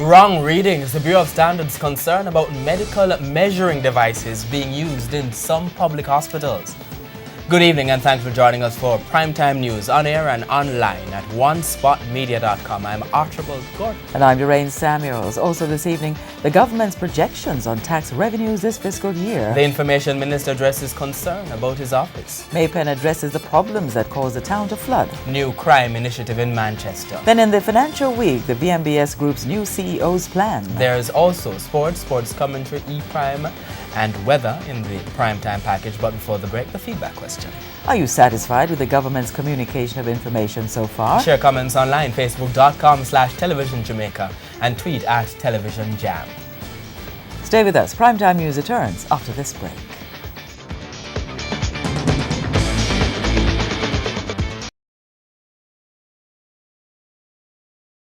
Wrong readings. The Bureau of Standards concerned about medical measuring devices being used in some public hospitals. Good evening and thanks for joining us for Primetime News on air and online at onespotmedia.com. I'm Archibald Gordon. And I'm Lorraine Samuels. Also this evening, the government's projections on tax revenues this fiscal year. The Information Minister addresses concern about his office. Maypen addresses the problems that caused the town to flood. New crime initiative in Manchester. Then in the financial week, the VMBS Group's new CEO's plan. There's also sports commentary, e-prime and weather in the primetime package. But before the break, the feedback question. Are you satisfied with the government's communication of information so far? Share comments online, facebook.com/television Jamaica and tweet @televisionjam. Stay with us. Primetime News returns after this break.